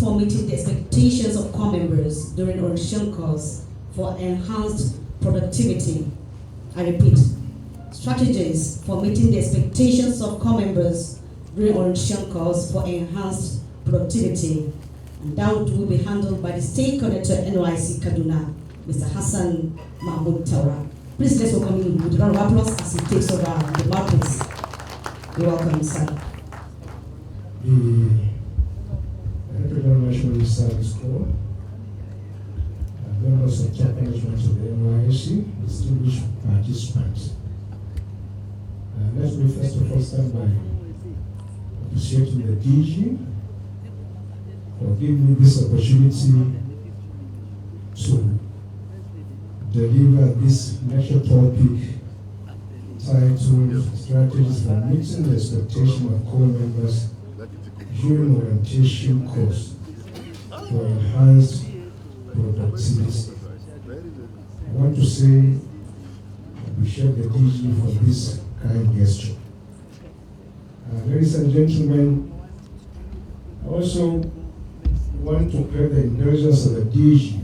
for meeting the expectations of core members during orientation course for enhanced productivity. I repeat, strategies for meeting the expectations of core members during orientation course for enhanced productivity. And that will be handled by the State Coordinator NYSC Kaduna, Mr. Hassan Mahmoud Taura. Please let's welcome him with a round of applause as he takes over the mouthpiece. You're welcome, sir. The National Youth Service Corps, members of top management of the NYSC, distinguished participants. Let me first of all start by appreciating the DG for giving me this opportunity to deliver this lecture topic titled Strategies for Meeting the Expectation of Core Members during orientation course for enhanced productivity. I want to say I appreciate the DG for this kind gesture. Ladies and gentlemen, I also want to pray the indulgence of the DG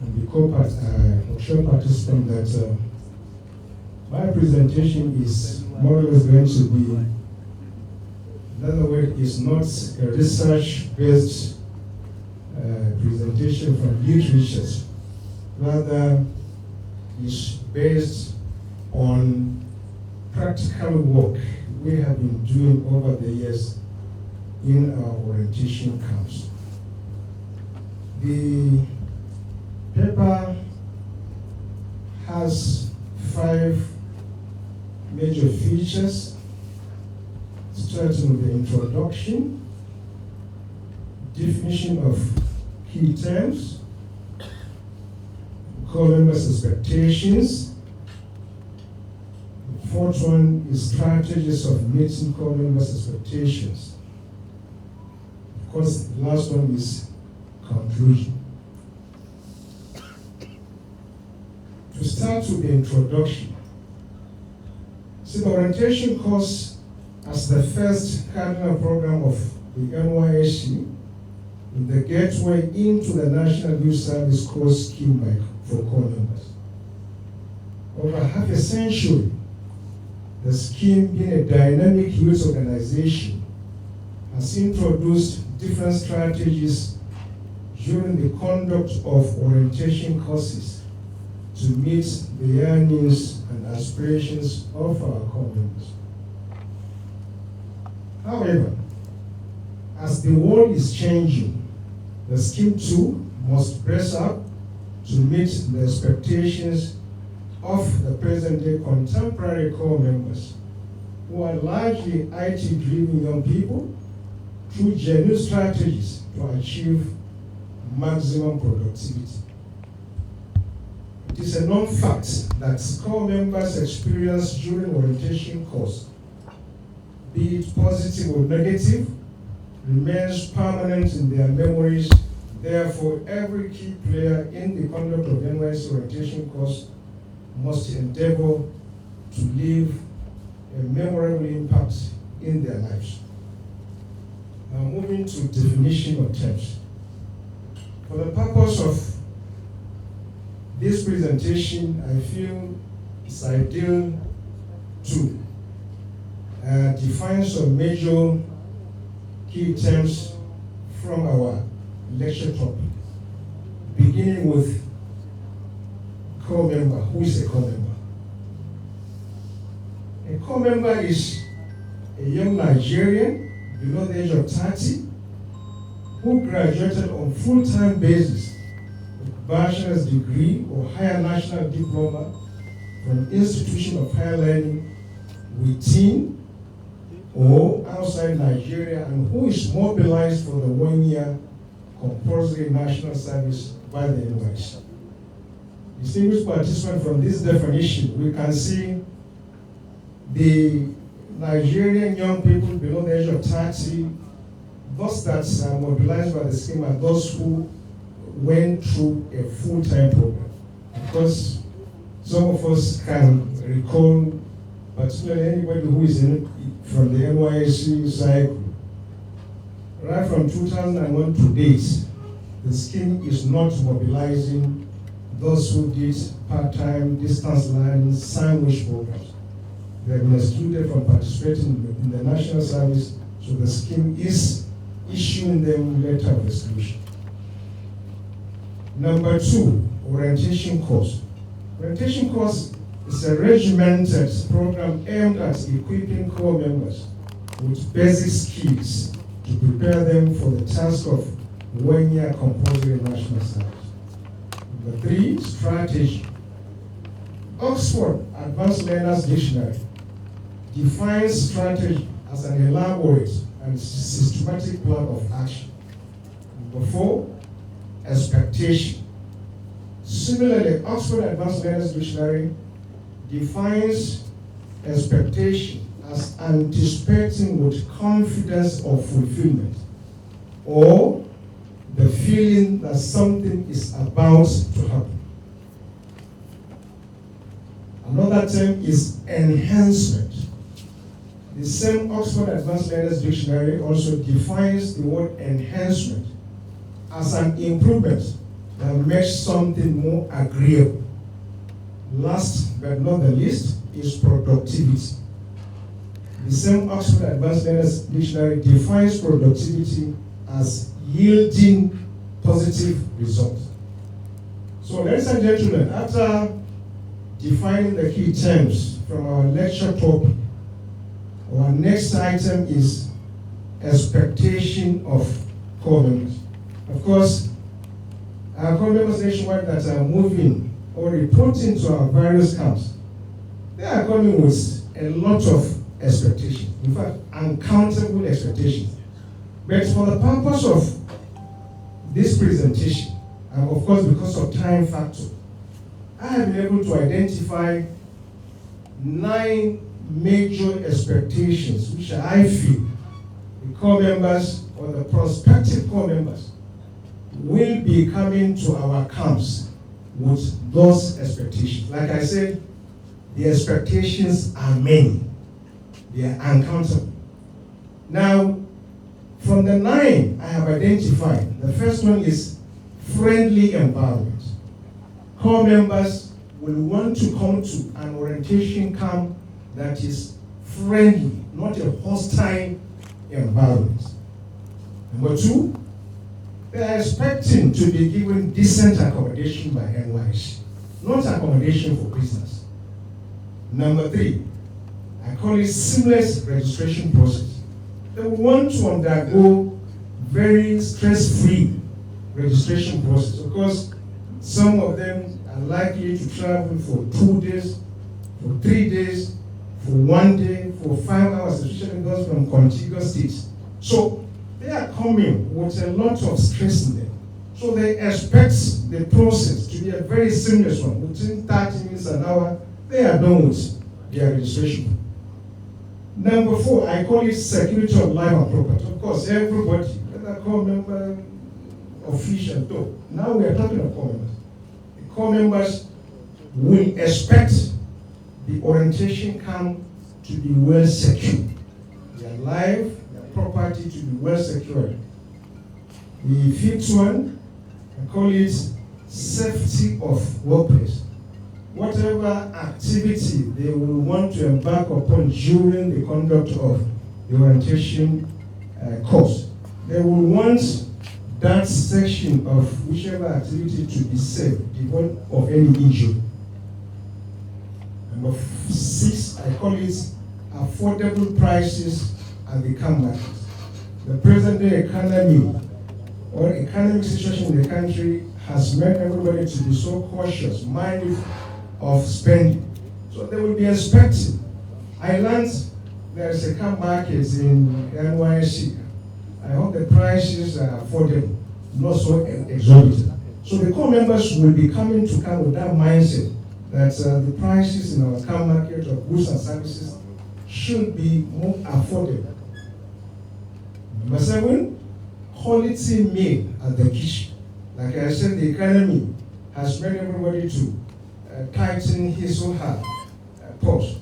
and the co-option participant that my presentation is more or less going to be, in other words, it's not a research-based presentation from literature. Rather, it's based on practical work we have been doing over the years in our orientation camps. The paper has 5 major features, starting with the introduction, definition of key terms, core members' expectations. The 4th one is strategies of meeting core members' expectations. Of course, the last one is conclusion. To start with the introduction, see, the orientation course as the first cardinal program of the NYSC, in the gateway into the National Youth Service Course scheme for core members. Over half a century, the scheme, being a dynamic youth organization, has introduced different strategies during the conduct of orientation courses to meet the yearnings and aspirations of our core members. However, as the world is changing, the scheme too must brace up to meet the expectations of the present-day contemporary core members, who are largely IT-driven young people, through genuine strategies to achieve maximum productivity. It is a known fact that core members' experience during orientation course, be it positive or negative, remains permanent in their memories. Therefore, every key player in the conduct of NYSC orientation course must endeavor to leave a memorable impact in their lives. Now, moving to definition of terms. For the purpose of this presentation, I feel it's ideal to define some major key terms from our lecture topic, beginning with core member. Who is a core member? A core member is a young Nigerian below the age of 30 who graduated on full-time basis with bachelor's degree or higher national diploma from institution of higher learning within or outside Nigeria, and who is mobilized for the 1-year compulsory national service by the NYSC. Distinguished participants, from this definition, we can see the Nigerian young people below the age of 30, those that are mobilized by the scheme are those who went through a full-time program. Because some of us can recall, particularly anybody who is from the NYSC cycle, right from 2001 to date, the scheme is not mobilizing those who did part-time distance learning sandwich programs. They have been excluded from participating in the national service, so the scheme is issuing them letter of exclusion. Number 2, orientation course. Orientation course is a regimented program aimed at equipping corps members with basic skills to prepare them for the task of 1-year compulsory national service. Number 3, strategy. Oxford Advanced Learners Dictionary defines strategy as an elaborate and systematic plan of action. Number 4, expectation. Similarly, Oxford Advanced Learners Dictionary defines expectation as anticipating with confidence of fulfillment, or the feeling that something is about to happen. Another term is enhancement. The same Oxford Advanced Learners Dictionary also defines the word enhancement as an improvement that makes something more agreeable. Last but not the least is productivity. The same Oxford Advanced Learners Dictionary defines productivity as yielding positive results. So, ladies and gentlemen, after defining the key terms from our lecture topic, our next item is expectation of corps members. Of course, our corps members nationwide that are moving or reporting to our various camps, they are coming with a lot of expectations. In fact, uncountable expectations. But for the purpose of this presentation, and of course because of time factor, I have been able to identify 9 major expectations which I feel the corps members or the prospective corps members will be coming to our camps with those expectations. Like I said, the expectations are many. They are uncountable. Now, from the 9 I have identified, the first one is friendly environment. Corps members will want to come to an orientation camp that is friendly, not a hostile environment. Number 2, they are expecting to be given decent accommodation by NYSC, not accommodation for business. Number 3, I call it seamless registration process. They want to undergo very stress-free registration process. Of course, some of them are likely to travel for 2 days, for 3 days, for 1 day, for 5 hours, especially those from contiguous states. So they are coming with a lot of stress in them. So they expect the process to be a very seamless one. Within 30 minutes, an hour, they are done with their registration. Number 4, I call it security of life and property. Of course, everybody, whether corps member, official, though. Now we are talking of corps members. The corps members will expect the orientation camp to be well secured. Their life, their property to be well secured. The 5th one, I call it safety of workplace. Whatever activity they will want to embark upon during the conduct of the orientation course, they will want that section of whichever activity to be safe, devoid of any injury. Number 6, I call it affordable prices at the camp market. The present day economy or economic situation in the country has made everybody to be so cautious, mindful of spending. So they will be expecting. I learned there is a camp market in NYSC. I hope the prices are affordable, not so exorbitant. So the corps members will be coming to camp with that mindset that the prices in our camp market of goods and services should be more affordable. Number 7, quality meal at the kitchen. Like I said, the economy has made everybody to tighten his or her purse.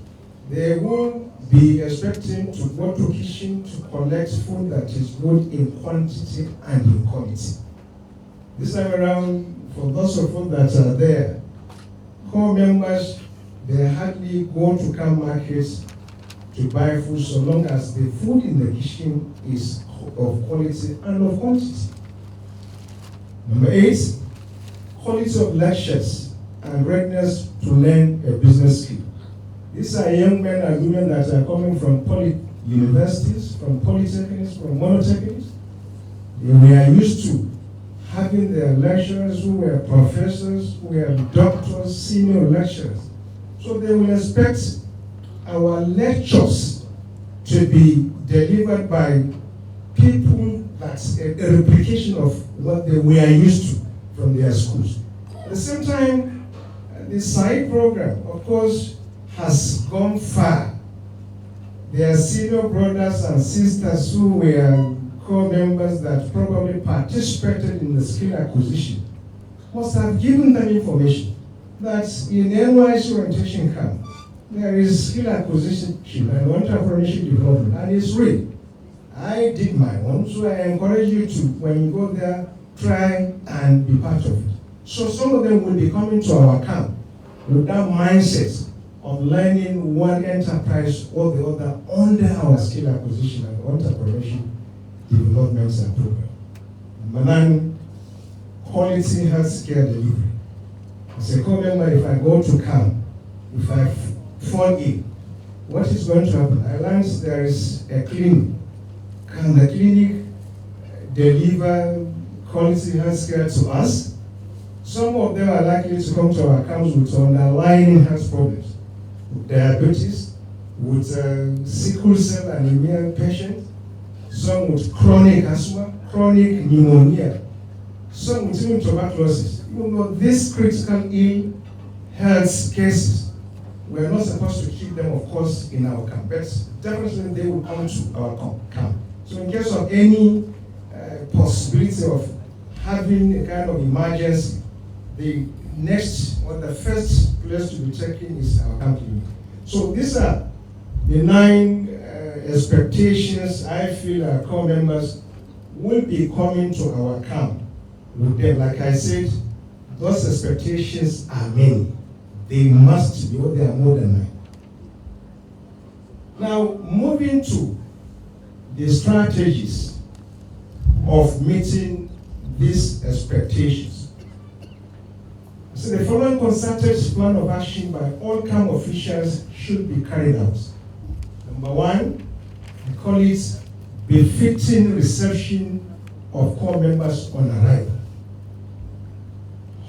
They will be expecting to go to kitchen to collect food that is good in quantity and in quality. This time around, for those of us that are there, core members, they hardly go to camp markets to buy food so long as the food in the kitchen is of quality and of quantity. Number 8, quality of lectures and readiness to learn a business skill. These are young men and women that are coming from universities, from polytechnics, from monotechnics. We are used to having their lecturers who were professors, who were doctors, senior lecturers. So they will expect our lectures to be delivered by people that's a replication of what they were used to from their schools. At the same time, the side program, of course, has gone far. There are senior brothers and sisters who were core members that probably participated in the skill acquisition must have given them information that in NYSC orientation camp, there is skill acquisition and entrepreneurship development, and it's real. I did my own, so I encourage you to, when you go there, try and be part of it. So some of them will be coming to our camp with that mindset of learning one enterprise or the other under our skill acquisition and entrepreneurship development and program. Number 9, quality health care delivery. As a core member, if I go to camp, if I fall ill, what is going to happen? I learned there is a clinic. Can the clinic deliver quality health care to us? Some of them are likely to come to our camps with underlying health problems, with diabetes, with sickle cell anemia patients, some with chronic asthma, chronic pneumonia, some with even tuberculosis. Even though these critical ill health cases, we are not supposed to keep them, of course, in our camp, but definitely they will come to our camp. So in case of any possibility of having a kind of emergency, the next or the first place to be taken is our camp clinic. So these are the 9 expectations I feel our core members will be coming to our camp with them. Like I said, those expectations are many. They must be, or they are more than 9. Now, moving to the strategies of meeting these expectations. So the following concerted plan of action by all camp officials should be carried out. Number 1, I call it befitting reception of core members on arrival.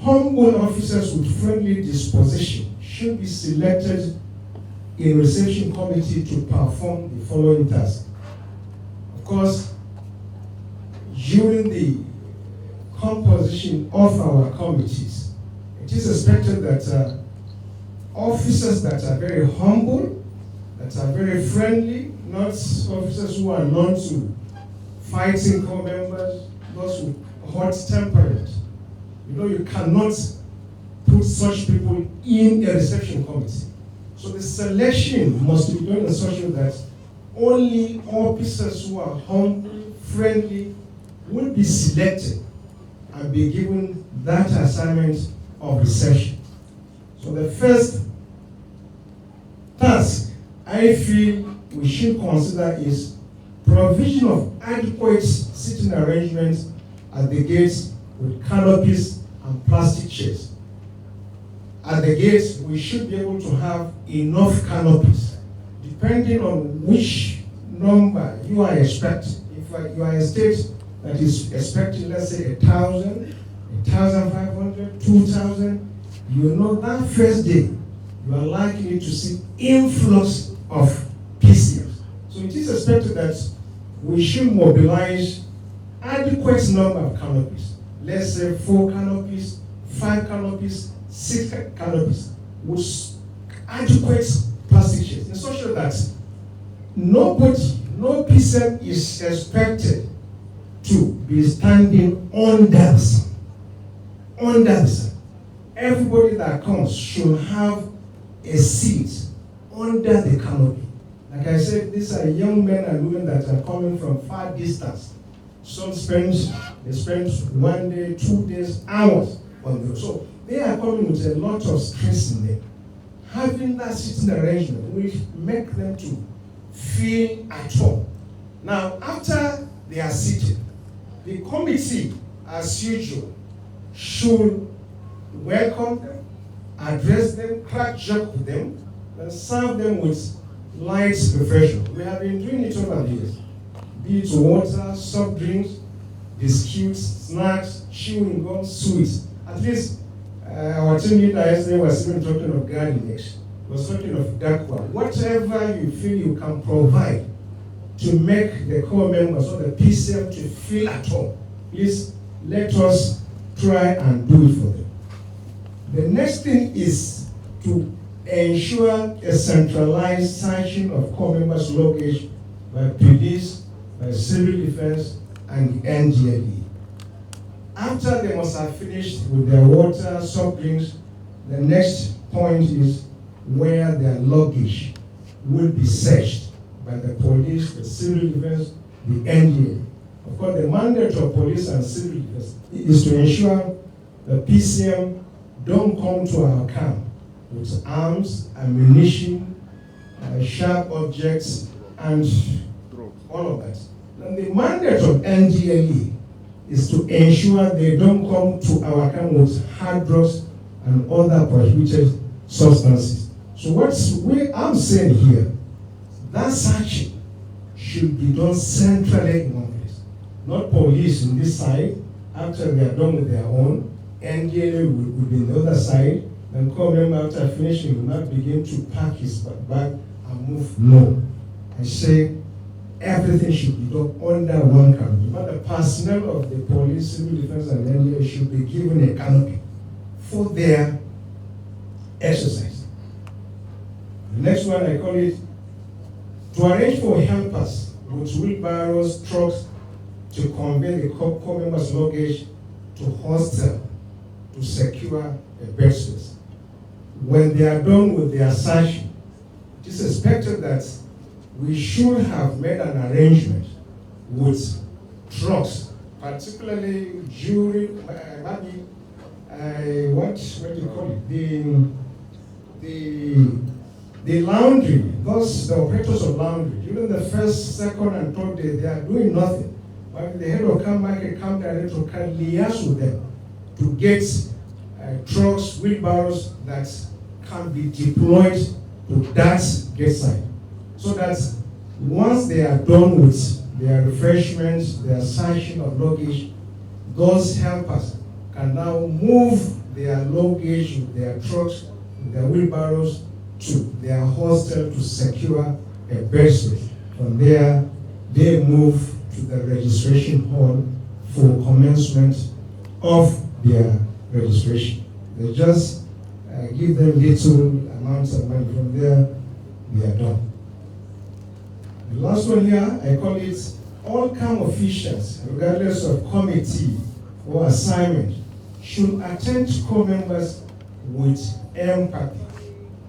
Humble officers with friendly disposition should be selected in reception committee to perform the following tasks. Of course, during the composition of our committees, it is expected that officers that are very humble, that are very friendly, not officers who are known to fighting core members, those with hot temperament. You know, you cannot put such people in a reception committee. So the selection must be done in such a way that only officers who are humble, friendly, will be selected and be given that assignment of reception. So the first task I feel we should consider is provision of adequate sitting arrangements at the gates with canopies and plastic chairs. At the gates, we should be able to have enough canopies, depending on which number you are expecting. If you are a state that is expecting, let's say, 1,000, 1,500, 2,000, you know that first day, you are likely to see influx of PCs. So it is expected that we should mobilize adequate number of canopies. Let's say 4 canopies, 5 canopies, 6 canopies, with adequate plastic chairs, in such a way that no PCM is expected to be standing under the sun. Under the sun. Everybody that comes should have a seat under the canopy. Like I said, these are young men and women that are coming from far distance. Some spend 1 day, 2 days, hours on the road. So they are coming with a lot of stress in them. Having that sitting arrangement will make them to feel at home. Now, after they are seated, the committee, as usual, should welcome them, address them, crack joke with them, and serve them with light refreshment. We have been doing it over the years. Be it water, soft drinks, biscuits, snacks, chewing gum, sweets. At least our team leader yesterday was even talking of garden eggs, was talking of dakwa. Whatever you feel you can provide to make the core members or the PCM to feel at home, please let us try and do it for them. The next thing is to ensure a centralized sanction of core members' luggage by police, by civil defense, and the NDLE. After they must have finished with their water, soft drinks, the next point is where their luggage will be searched by the police, the civil defense, the NDLE. Of course, the mandate of police and civil defense is to ensure the PCM don't come to our camp with arms, ammunition, sharp objects, and all of that. And the mandate of NDLE is to ensure they don't come to our camp with hard drugs and other prohibited substances. So I'm saying here, that searching should be done centrally in one place. Not police in this side, after they are done with their own, NDLE will be on the other side, then come member after finishing will not begin to pack his bag and move. No. I say everything should be done under one canopy. But the personnel of the police, civil defense, and NDLE should be given a canopy for their exercise. The next one, I call it to arrange for helpers with wheelbarrows, trucks, to convey the core members' luggage to hostel to secure a bed space. When they are done with their search, it is expected that we should have made an arrangement with trucks, particularly during maybe what do you call it? The laundry, the operators of laundry, during the first, second, and third day, they are doing nothing. But the head of camp market, camp director can liaise with them to get trucks, wheelbarrows that can be deployed to that gate side. So that once they are done with their refreshments, their searching of luggage, those helpers can now move their luggage with their trucks, with their wheelbarrows to their hostel to secure a bed space. From there, they move to the registration hall for commencement of their registration. They just give them little amounts of money. From there, they are done. The last one here, I call it all camp officials, regardless of committee or assignment, should attend to core members with empathy.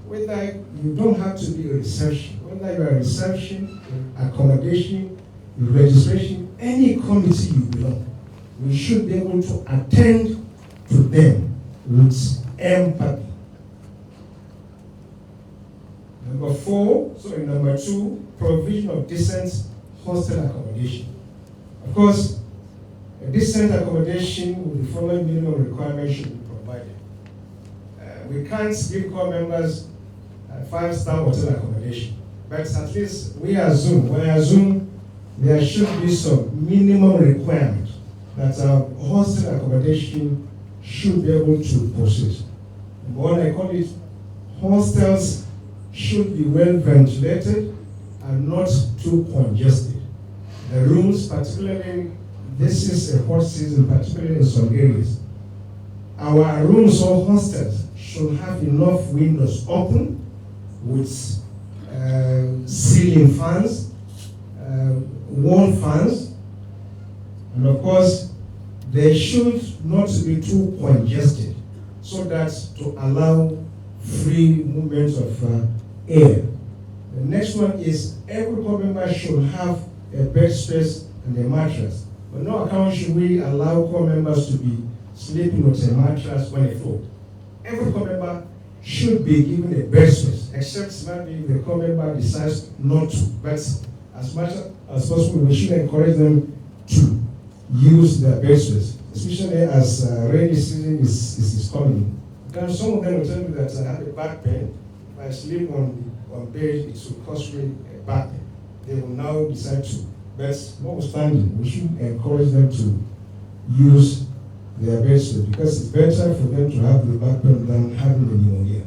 Whether you don't have to be a reception, whether you are a reception, accommodation, registration, any committee you belong, we should be able to attend to them with empathy. Number 2, provision of decent hostel accommodation. Of course, a decent accommodation with the following minimum requirements should be provided. We can't give core members 5-star hotel accommodation, but at least we assume there should be some minimum requirement that our hostel accommodation should be able to possess. Number 1, I call it hostels should be well ventilated and not too congested. The rooms, particularly, this is a hot season, particularly in some areas. Our rooms or hostels should have enough windows open with ceiling fans, wall fans, and of course, they should not be too congested so that to allow free movement of air. The next one is every core member should have a bed space and a mattress. But no account should we allow core members to be sleeping with a mattress on a floor. Every core member should be given a bed space, except maybe the core member decides not to. But as much as possible, we should encourage them to use their bed space, especially as rainy season is coming. Because some of them will tell me that I have a back pain. If I sleep on bed, it will cause me a back pain. They will now decide to. But notwithstanding, we should encourage them to use their bed space because it's better for them to have the back pain than having the pneumonia.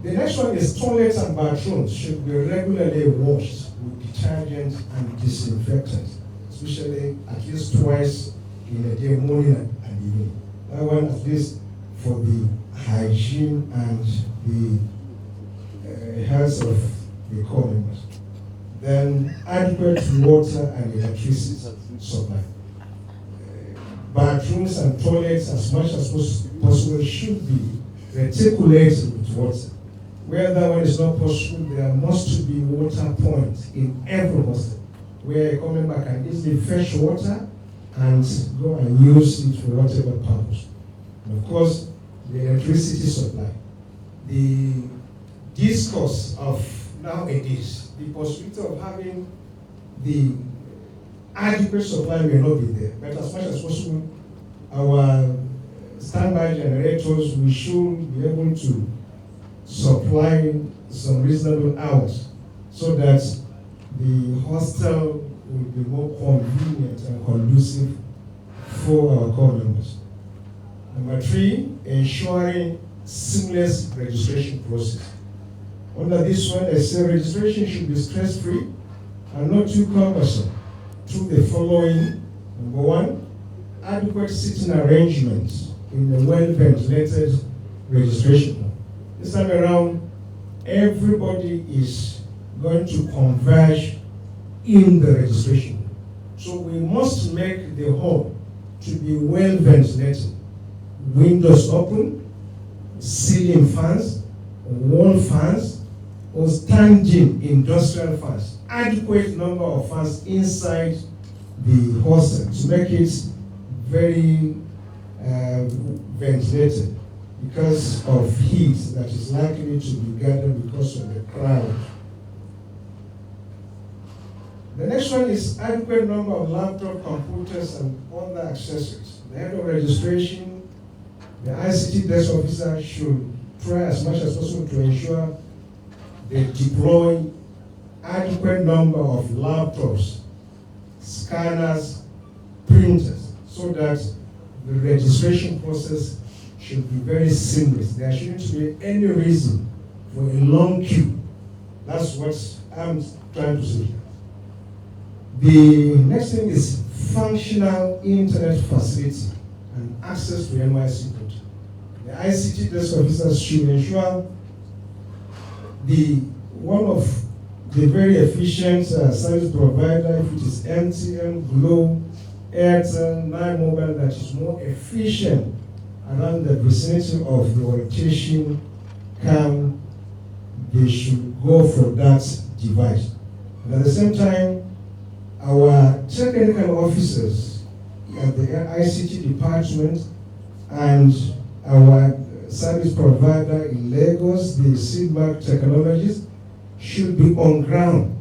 The next one is toilets and bathrooms should be regularly washed with detergent and disinfectant, especially at least twice in a day, morning and evening. That one at least for the hygiene and the health of the core members. Then adequate water and electricity supply. Bathrooms and toilets, as much as possible, should be reticulated with water. Where that one is not possible, there must be water points in every hostel where a core member can easily fetch water and go and use it for whatever purpose. And of course, the electricity supply. The discourse of nowadays, the possibility of having the adequate supply may not be there, but as much as possible, our standby generators, we should be able to supply some reasonable hours so that the hostel will be more convenient and conducive for our core members. Number 3, ensuring seamless registration process. Under this one, I say registration should be stress-free and not too cumbersome through the following. Number 1, adequate sitting arrangements in the well-ventilated registration hall. This time around, everybody is going to converge in the registration hall. So we must make the hall to be well-ventilated. Windows open, ceiling fans, wall fans, or standing industrial fans. Adequate number of fans inside the hostel to make it very ventilated because of heat that is likely to be gathered because of the crowd. The next one is adequate number of laptop computers and other accessories. The head of registration, the ICT desk officer should try as much as possible to ensure they deploy adequate number of laptops, scanners, printers, so that the registration process should be very seamless. There shouldn't be any reason for a long queue. That's what I'm trying to say. The next thing is functional internet facility and access to NYSC content. The ICT desk officers should ensure one of the very efficient service provider, if it is MTN, Glo, Airtel, 9 Mobile, that is more efficient around the vicinity of the orientation camp, they should go for that device. And at the same time, our technical officers at the ICT department and our service provider in Lagos, the Sigmark Technologies, should be on ground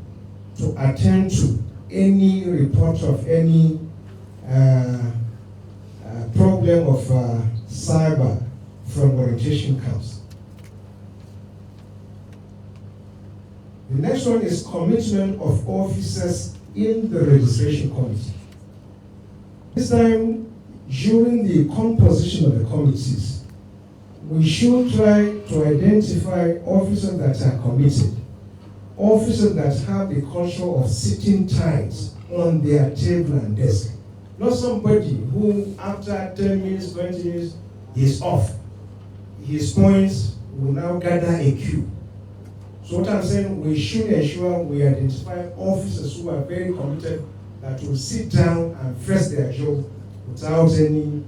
to attend to any report of any problem of cyber from orientation camps. The next one is commitment of officers in the registration committee. This time, during the composition of the committees, we should try to identify officers that are committed, officers that have the culture of sitting tight on their table and desk. Not somebody who, after 10 minutes, 20 minutes, is off. His points will now gather a queue. So what I'm saying, we should ensure we identify officers who are very committed, that will sit down and face their job without any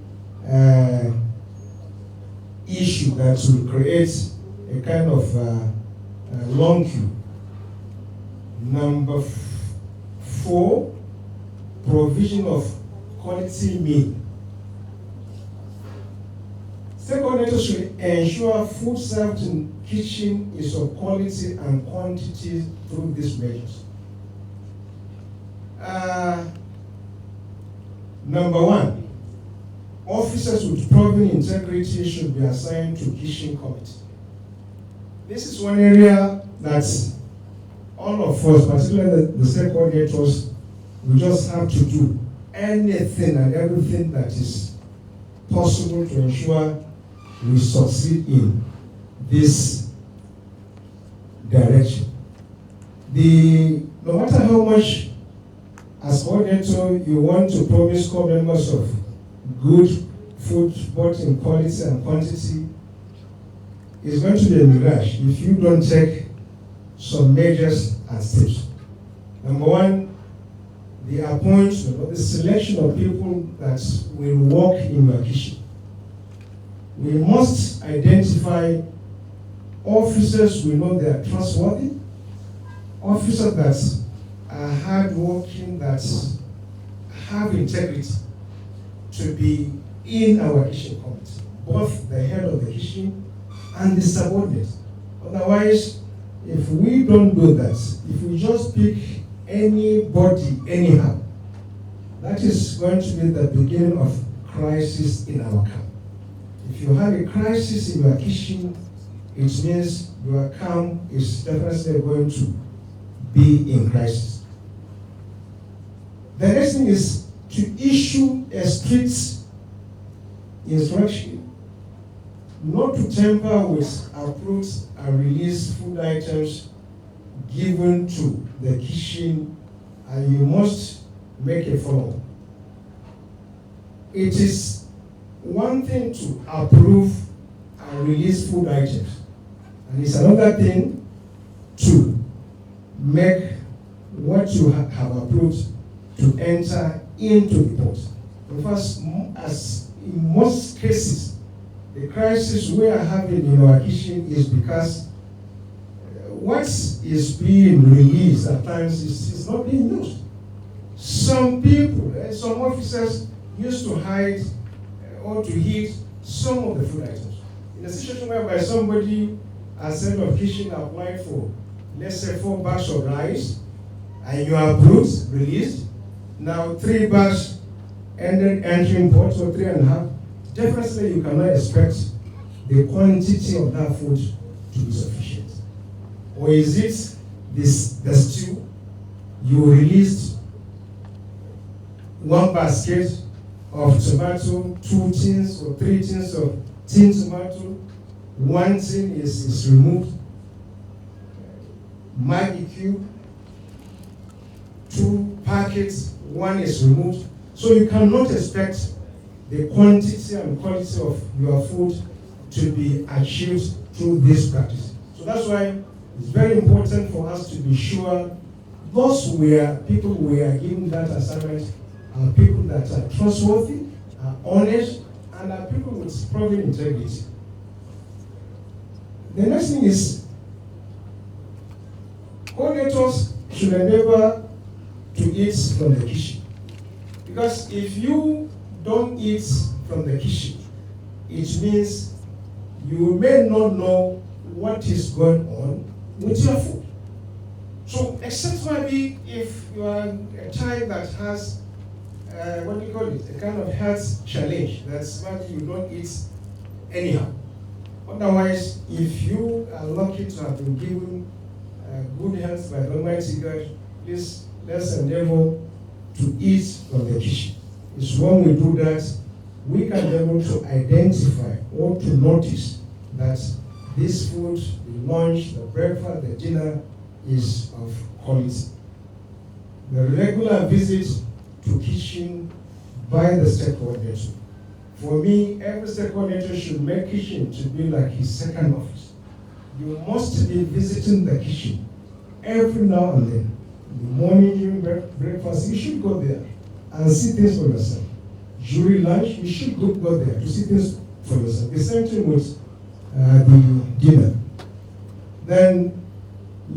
issue that will create a kind of long queue. Number 4, provision of quality meal. State coordinators should ensure food served in kitchen is of quality and quantity through these measures. Number 1, officers with proven integrity should be assigned to kitchen committee. This is one area that all of us, particularly the state coordinators, we just have to do anything and everything that is possible to ensure we succeed in this direction. No matter how much as coordinator you want to promise core members of good food both in quality and quantity, it's going to be a mirage if you don't take some measures and steps. Number 1, the appointment or the selection of people that will work in your kitchen. We must identify officers we know they are trustworthy, officers that are hardworking, that have integrity to be in our kitchen committee, both the head of the kitchen and the subordinates. Otherwise, if we don't do that, if we just pick anybody anyhow, that is going to be the beginning of crisis in our camp. If you have a crisis in your kitchen, it means your camp is definitely going to be in crisis. The next thing is to issue a strict instruction not to tamper with approved and released food items given to the kitchen, and you must make a follow-up. It is one thing to approve and release food items, and it's another thing to make what you have approved to enter into the pot. In fact, as in most cases, the crisis we are having in our kitchen is because what is being released at times is not being used. Some people, some officers used to hide or to hid some of the food items. In a situation whereby somebody, as head of kitchen, applied for, let's say, 4 bags of rice, and you are approved, released, now 3 bags ended entering pot, or 3.5, definitely you cannot expect the quantity of that food to be sufficient. Or is it the stew? You released 1 basket of tomato, 2 tins or 3 tins of tin tomato, 1 tin is removed, Maggi cube, 2 packets, 1 is removed. So you cannot expect the quantity and quality of your food to be achieved through this practice. So that's why it's very important for us to be sure those people we are giving that assignment are people that are trustworthy, are honest, and are people with proven integrity. The next thing is, coordinators should endeavor to eat from the kitchen. Because if you don't eat from the kitchen, it means you may not know what is going on with your food. So, except maybe if you are a child that has, a kind of health challenge, that's why you don't eat anyhow. Otherwise, if you are lucky to have been given good health by the Almighty God, please let's endeavor to eat from the kitchen. It's when we do that, we can be able to identify or to notice that this food, the lunch, the breakfast, the dinner is of quality. The regular visit to kitchen by the state coordinator. For me, every state coordinator should make kitchen to be like his second office. You must be visiting the kitchen every now and then. In the morning during breakfast, you should go there and see things for yourself. During lunch, you should go there to see things for yourself. The same thing with the dinner. Then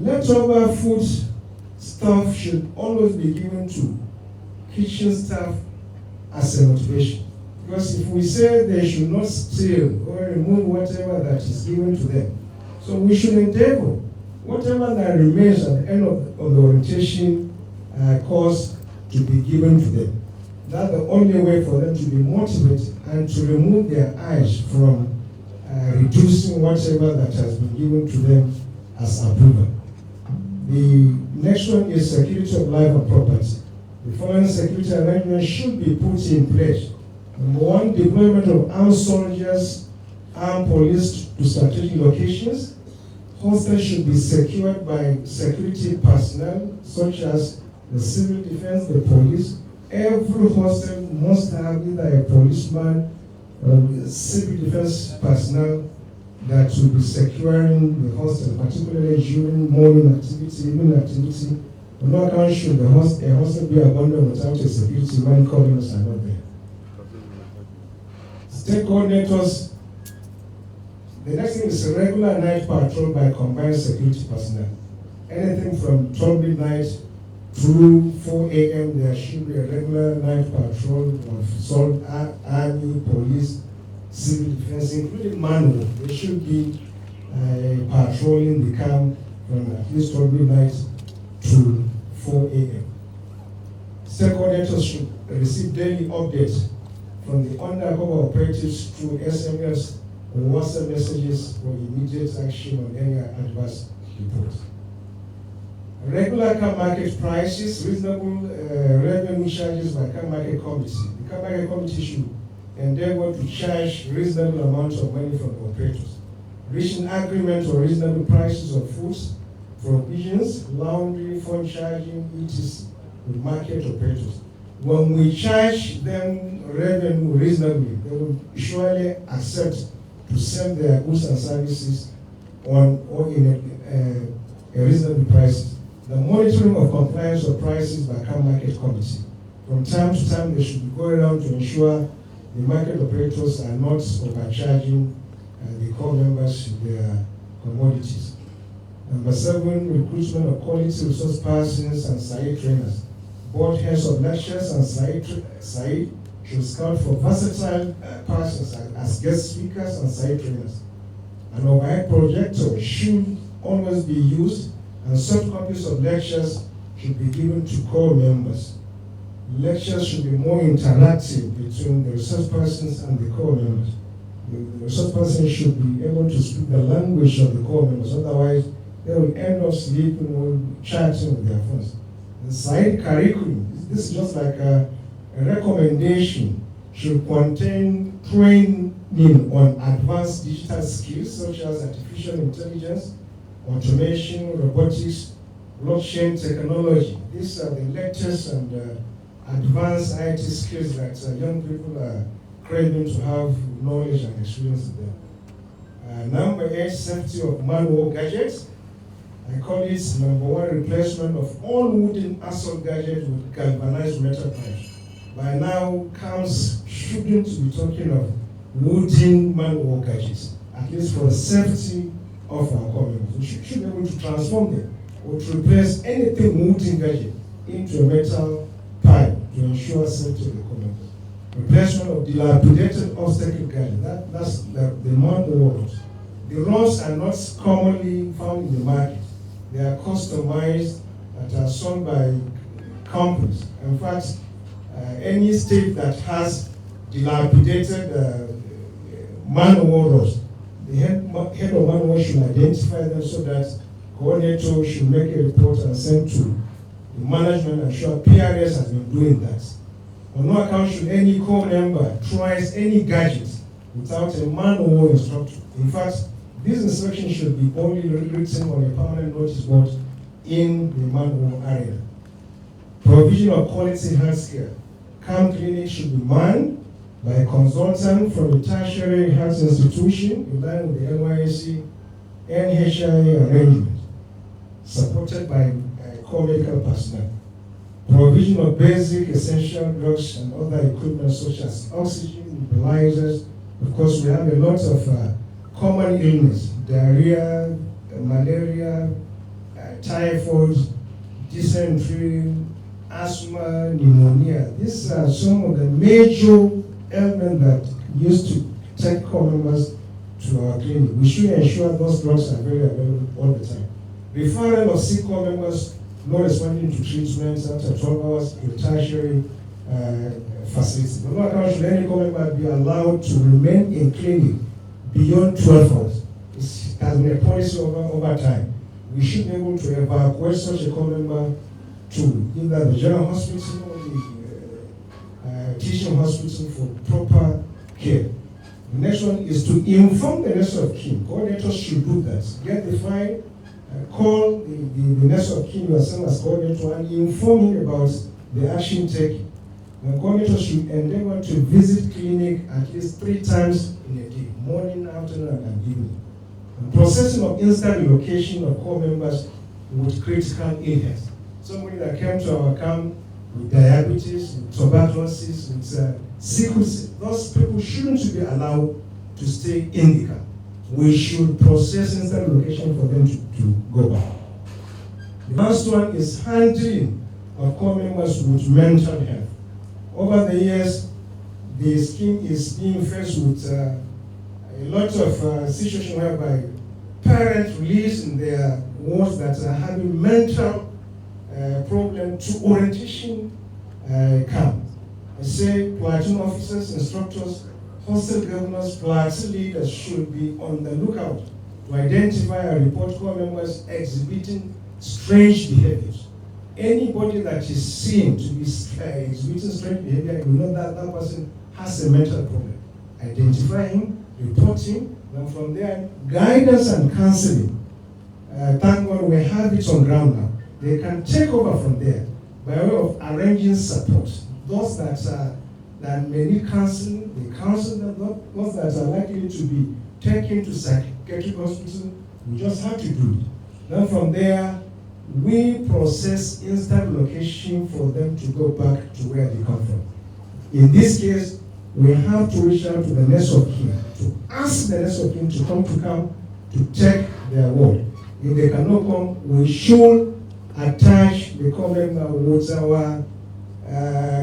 Leftover food stuff should always be given to kitchen staff as a motivation. Because if we say they should not steal or remove whatever that is given to them, so we should endeavor whatever that remains at the end of the orientation course to be given to them. That's the only way for them to be motivated and to remove their eyes from reducing whatever that has been given to them as approval. The next one is security of life and property. The following security arrangements should be put in place. Number one, deployment of armed soldiers, armed police to strategic locations. Hostels should be secured by security personnel such as the civil defense, the police. Every hostel must have either a policeman or civil defense personnel that will be securing the hostel, particularly during morning activity, evening activity. On no account should a hostel be abandoned without a security when covenants are not there. State coordinators, the next thing is a regular night patrol by combined security personnel. Anything from 12 midnight through 4 a.m. there should be a regular night patrol of army, police, civil defense, including manual. They should be patrolling the camp from at least 12 midnight to 4 a.m. State coordinators should receive daily updates from the undercover operatives through SMS or WhatsApp messages for immediate action on any adverse reports. Regular car market prices, reasonable revenue charges by car market committee. The car market committee should endeavor to charge reasonable amounts of money from the operators. Reaching agreement on reasonable prices of foods, provisions, laundry, phone charging, etc. with market operators. When we charge them revenue reasonably, they will surely accept to sell their goods and services on or in a reasonable price. The monitoring of compliance of prices by car market committee. From time to time, they should be going around to ensure the market operators are not overcharging the core members their commodities. Number 7, recruitment of quality resource persons and SAID trainers. Board heads of lectures and SAID should scout for versatile persons as guest speakers and SAID trainers. An overhead projector should always be used, and soft copies of lectures should be given to core members. Lectures should be more interactive between the resource persons and the core members. The resource persons should be able to speak the language of the core members, otherwise they will end up sleeping or chatting with their phones. The SAID curriculum, this is just like a recommendation, should contain training on advanced digital skills such as artificial intelligence, automation, robotics, blockchain technology. These are the latest and advanced IT skills that young people are craving to have knowledge and experience in them. Number 8, safety of manual gadgets. I call it number 1, replacement of all wooden assault gadgets with galvanized metal pipes. By now, CAMS shouldn't be talking of wooden manual gadgets, at least for the safety of our communities. We should be able to transform them or to replace anything wooden gadget into a metal pipe to ensure safety of the communities. Replacement of dilapidated obstacle gadgets, that's the manual rods. The rods are not commonly found in the market. They are customized that are sold by companies. In fact, any state that has dilapidated manual rods, the head of manual should identify them so that coordinator should make a report and send to the management and sure PRS has been doing that. On no account should any core member try any gadget without a manual instructor. In fact, this instruction should be only written on a permanent notice board in the manual area. Provision of quality health care. Camp clinics should be manned by a consultant from a tertiary health institution in line with the NYSC NHI arrangement, supported by core medical personnel. Provision of basic essential drugs and other equipment such as oxygen, nebulizers. Of course, we have a lot of common illness, diarrhea, malaria, typhoid, dysentery, asthma, pneumonia. These are some of the major ailments that used to take corps members to our clinic. We should ensure those drugs are very available all the time. Referral of sick corps members not responding to treatments after 12 hours in tertiary facilities. No matter should any corps member be allowed to remain in clinic beyond 12 hours. It has been a policy over time. We should be able to evacuate such a corps member to either the general hospital or the teaching hospital for proper care. The next one is to inform the next of kin. Coordinators should do that. Get the file, call the next of kin yourself as coordinator and inform him about the action taken. The coordinator should endeavor to visit clinic at least 3 times in a day, morning, afternoon, and evening. And processing of instant relocation of corps members with critical illness. Somebody that came to our camp with diabetes, with tuberculosis, with sickle cell, those people shouldn't be allowed to stay in the camp. We should process instant relocation for them to go back. The last one is handling of corps members with mental health. Over the years, the scheme is being faced with a lot of situations whereby parents releasing their wards that are having mental problem to orientation camp. I say platoon officers, instructors, hostel governors, platoon leaders should be on the lookout to identify and report corps members exhibiting strange behaviors. Anybody that is seen to be exhibiting strange behavior, you know that that person has a mental problem. Identify him, report him, and from there, guidance and counseling. Thank God we have it on ground now. They can take over from there by way of arranging support. Those that may need counseling, they counsel them. Those that are likely to be taken to psychiatric hospital, we just have to do it. Then from there, we process instant relocation for them to go back to where they come from. In this case, we have to reach out to the next of kin, to ask the next of kin to come to camp to take their ward. If they cannot come, we should attach the corps member with our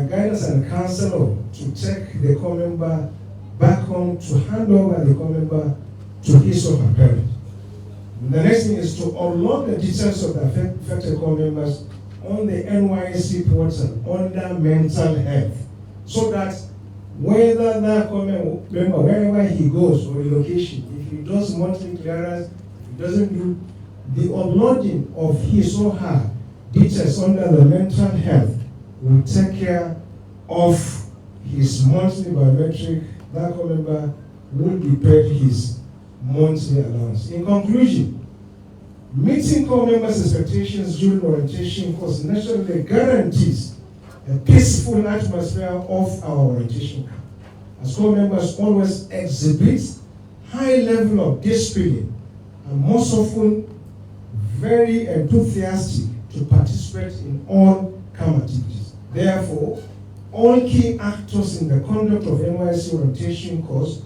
guidance and counselor to take the corps member back home to hand over the corps member to his or her parent. The next thing is to unlock the details of the affected corps members on the NYSC portal under mental health, so that whether that corps member, wherever he goes or relocation, if he does monthly clearance, if he doesn't do the unloading of his or her details under the mental health, will take care of his monthly biometric. That corps member will be paid his monthly allowance. In conclusion, meeting corps members' expectations during orientation course naturally guarantees a peaceful atmosphere of our orientation camp, as corps members always exhibit high level of discipline and most often very enthusiastic to participate in all camp activities. Therefore, all key actors in the conduct of NYSC orientation course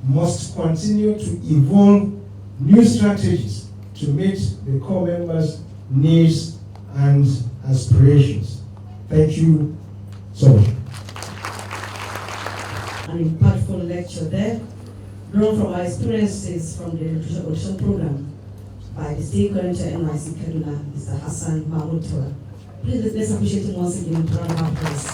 must continue to evolve new strategies to meet the corps members' needs and aspirations. Thank you so much. An impactful lecture there, drawn from our experiences from the nutrition orientation program by the State Coordinator NYSC Kaduna, Mr. Hassan Mahmoud Taura. Please let's appreciate him once again. Round of applause.